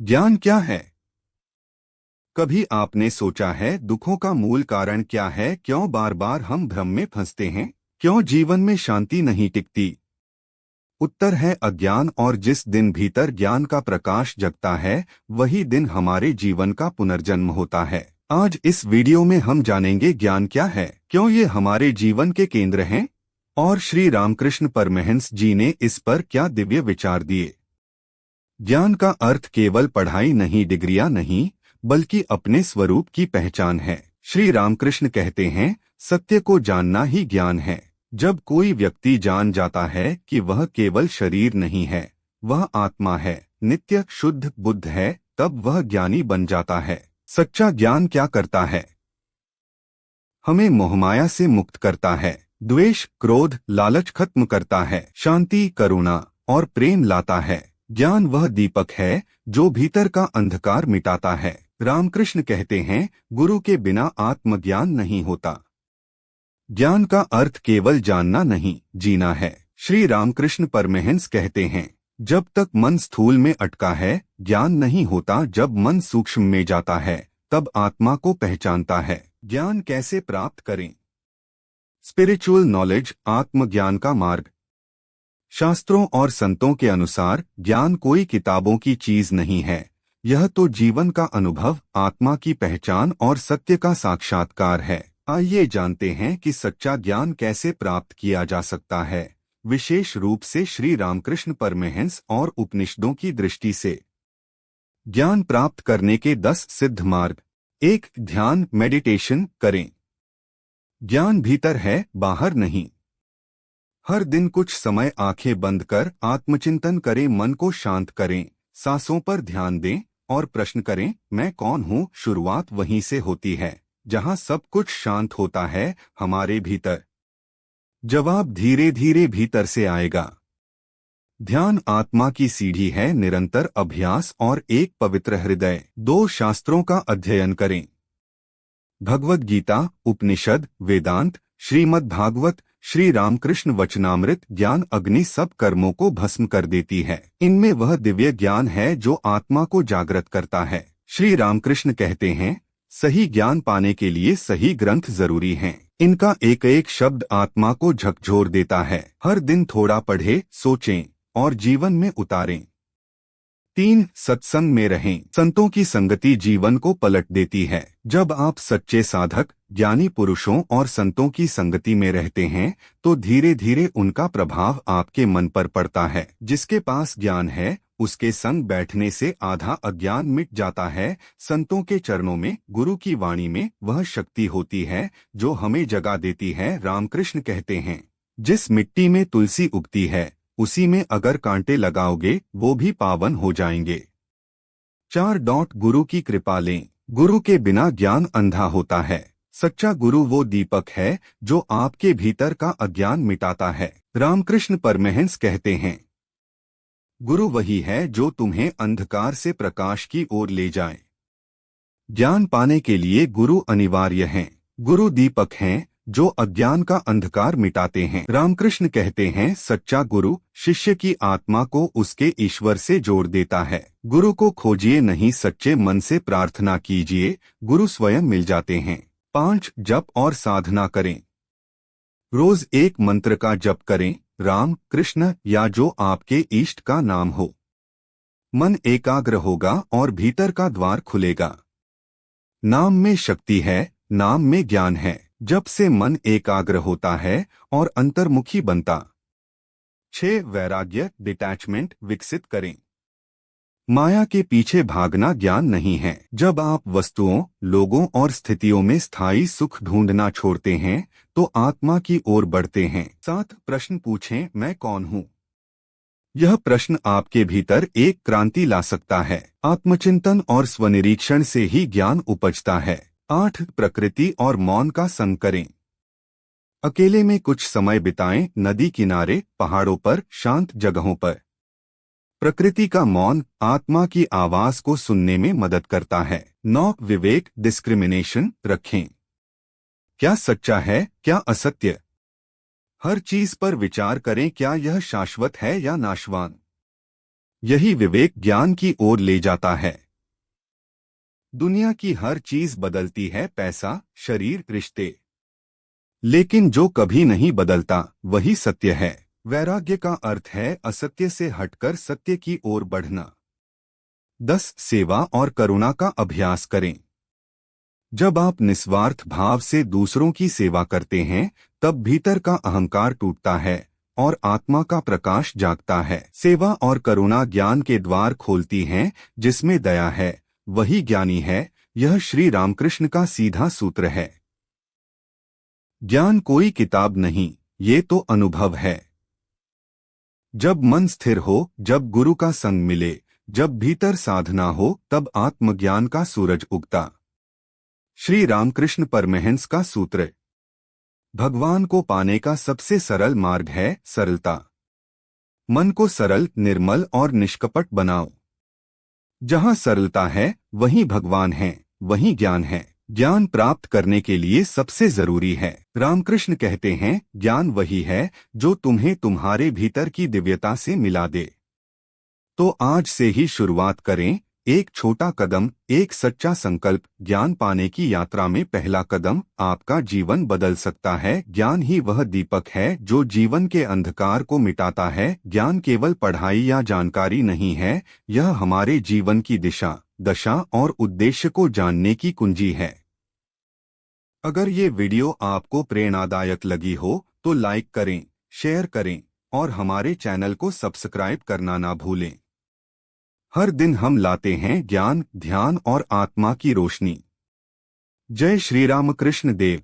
ज्ञान क्या है? कभी आपने सोचा है दुखों का मूल कारण क्या है? क्यों बार बार हम भ्रम में फंसते हैं? क्यों जीवन में शांति नहीं टिकती? उत्तर है अज्ञान। और जिस दिन भीतर ज्ञान का प्रकाश जगता है, वही दिन हमारे जीवन का पुनर्जन्म होता है। आज इस वीडियो में हम जानेंगे ज्ञान क्या है, क्यों ये हमारे जीवन के केंद्र हैं, और श्री रामकृष्ण परमहंस जी ने इस पर क्या दिव्य विचार दिए। ज्ञान का अर्थ केवल पढ़ाई नहीं, डिग्रियां नहीं, बल्कि अपने स्वरूप की पहचान है। श्री रामकृष्ण कहते हैं, सत्य को जानना ही ज्ञान है। जब कोई व्यक्ति जान जाता है कि वह केवल शरीर नहीं है, वह आत्मा है, नित्य शुद्ध बुद्ध है, तब वह ज्ञानी बन जाता है। सच्चा ज्ञान क्या करता है? हमें मोहमाया से मुक्त करता है, द्वेष, क्रोध, लालच खत्म करता है, शांति, करुणा और प्रेम लाता है। ज्ञान वह दीपक है जो भीतर का अंधकार मिटाता है। रामकृष्ण कहते हैं, गुरु के बिना आत्मज्ञान नहीं होता। ज्ञान का अर्थ केवल जानना नहीं, जीना है। श्री रामकृष्ण परमहंस कहते हैं, जब तक मन स्थूल में अटका है, ज्ञान नहीं होता। जब मन सूक्ष्म में जाता है, तब आत्मा को पहचानता है। ज्ञान कैसे प्राप्त करें? स्पिरिचुअल नॉलेज, आत्मज्ञान का मार्ग। शास्त्रों और संतों के अनुसार ज्ञान कोई किताबों की चीज नहीं है। यह तो जीवन का अनुभव, आत्मा की पहचान और सत्य का साक्षात्कार है। आइए जानते हैं कि सच्चा ज्ञान कैसे प्राप्त किया जा सकता है, विशेष रूप से श्री रामकृष्ण परमहंस और उपनिषदों की दृष्टि से। ज्ञान प्राप्त करने के 10 सिद्ध मार्ग। 1. ध्यान, मेडिटेशन करें। ज्ञान भीतर है, बाहर नहीं। हर दिन कुछ समय आंखें बंद कर आत्मचिंतन करें, मन को शांत करें, सांसों पर ध्यान दें और प्रश्न करें, मैं कौन हूँ? शुरुआत वहीं से होती है, जहाँ सब कुछ शांत होता है, हमारे भीतर। जवाब धीरे धीरे भीतर से आएगा। ध्यान आत्मा की सीढ़ी है, निरंतर अभ्यास और एक पवित्र हृदय। 2. शास्त्रों का अध्ययन करें। भगवद गीता, उपनिषद, वेदांत, श्रीमद् भागवत, श्री रामकृष्ण वचनामृत, ज्ञान अग्नि सब कर्मों को भस्म कर देती है। इनमें वह दिव्य ज्ञान है जो आत्मा को जागृत करता है। श्री रामकृष्ण कहते हैं, सही ज्ञान पाने के लिए सही ग्रंथ जरूरी हैं। इनका एक एक शब्द आत्मा को झकझोर देता है। हर दिन थोड़ा पढ़े, सोचें और जीवन में उतारें। 3. सत्संग में रहें। संतों की संगति जीवन को पलट देती है। जब आप सच्चे साधक, ज्ञानी पुरुषों और संतों की संगति में रहते हैं, तो धीरे धीरे उनका प्रभाव आपके मन पर पड़ता है। जिसके पास ज्ञान है, उसके संग बैठने से आधा अज्ञान मिट जाता है। संतों के चरणों में, गुरु की वाणी में वह शक्ति होती है जो हमें जगा देती है। रामकृष्ण कहते हैं, जिस मिट्टी में तुलसी उगती है, उसी में अगर कांटे लगाओगे, वो भी पावन हो जाएंगे। 4. गुरु की कृपा लें। गुरु के बिना ज्ञान अंधा होता है। सच्चा गुरु वो दीपक है जो आपके भीतर का अज्ञान मिटाता है। रामकृष्ण परमहंस कहते हैं, गुरु वही है जो तुम्हें अंधकार से प्रकाश की ओर ले जाए। ज्ञान पाने के लिए गुरु अनिवार्य हैं। गुरु दीपक हैं जो अज्ञान का अंधकार मिटाते हैं। रामकृष्ण कहते हैं, सच्चा गुरु शिष्य की आत्मा को उसके ईश्वर से जोड़ देता है। गुरु को खोजिए नहीं, सच्चे मन से प्रार्थना कीजिए, गुरु स्वयं मिल जाते हैं। 5. जप और साधना करें। रोज एक मंत्र का जप करें, राम, कृष्ण या जो आपके इष्ट का नाम हो। मन एकाग्र होगा और भीतर का द्वार खुलेगा। नाम में शक्ति है, नाम में ज्ञान है। जब से मन एकाग्र होता है और अंतर्मुखी बनता। 6. वैराग्य, डिटैचमेंट विकसित करें। माया के पीछे भागना ज्ञान नहीं है। जब आप वस्तुओं, लोगों और स्थितियों में स्थायी सुख ढूंढना छोड़ते हैं, तो आत्मा की ओर बढ़ते हैं। 7. प्रश्न पूछें, मैं कौन हूँ? यह प्रश्न आपके भीतर एक क्रांति ला सकता है। आत्मचिंतन और स्वनिरीक्षण से ही ज्ञान उपजता है। 8. प्रकृति और मौन का संग करें। अकेले में कुछ समय बिताएं, नदी किनारे, पहाड़ों पर, शांत जगहों पर। प्रकृति का मौन आत्मा की आवाज को सुनने में मदद करता है। 9. विवेक, डिस्क्रिमिनेशन रखें। क्या सच्चा है, क्या असत्य? हर चीज पर विचार करें, क्या यह शाश्वत है या नाशवान? यही विवेक ज्ञान की ओर ले जाता है। दुनिया की हर चीज बदलती है, पैसा, शरीर, रिश्ते, लेकिन जो कभी नहीं बदलता वही सत्य है। वैराग्य का अर्थ है असत्य से हटकर सत्य की ओर बढ़ना। 10. सेवा और करुणा का अभ्यास करें। जब आप निस्वार्थ भाव से दूसरों की सेवा करते हैं, तब भीतर का अहंकार टूटता है और आत्मा का प्रकाश जागता है। सेवा और करुणा ज्ञान के द्वार खोलती हैं। जिसमें दया है वही ज्ञानी है। यह श्री रामकृष्ण का सीधा सूत्र है। ज्ञान कोई किताब नहीं, ये तो अनुभव है। जब मन स्थिर हो, जब गुरु का संग मिले, जब भीतर साधना हो, तब आत्मज्ञान का सूरज उगता। श्री रामकृष्ण परमहंस का सूत्र। भगवान को पाने का सबसे सरल मार्ग है सरलता। मन को सरल, निर्मल और निष्कपट बनाओ। जहाँ सरलता है वहीं भगवान है, वहीं ज्ञान है। ज्ञान प्राप्त करने के लिए सबसे जरूरी है, रामकृष्ण कहते हैं, ज्ञान वही है जो तुम्हें तुम्हारे भीतर की दिव्यता से मिला दे। तो आज से ही शुरुआत करें। एक छोटा कदम, एक सच्चा संकल्प। ज्ञान पाने की यात्रा में पहला कदम आपका जीवन बदल सकता है। ज्ञान ही वह दीपक है जो जीवन के अंधकार को मिटाता है। ज्ञान केवल पढ़ाई या जानकारी नहीं है, यह हमारे जीवन की दिशा, दशा और उद्देश्य को जानने की कुंजी है। अगर ये वीडियो आपको प्रेरणादायक लगी हो तो लाइक करें, शेयर करें और हमारे चैनल को सब्सक्राइब करना ना भूलें। हर दिन हम लाते हैं ज्ञान, ध्यान और आत्मा की रोशनी। जय श्री रामकृष्ण देव।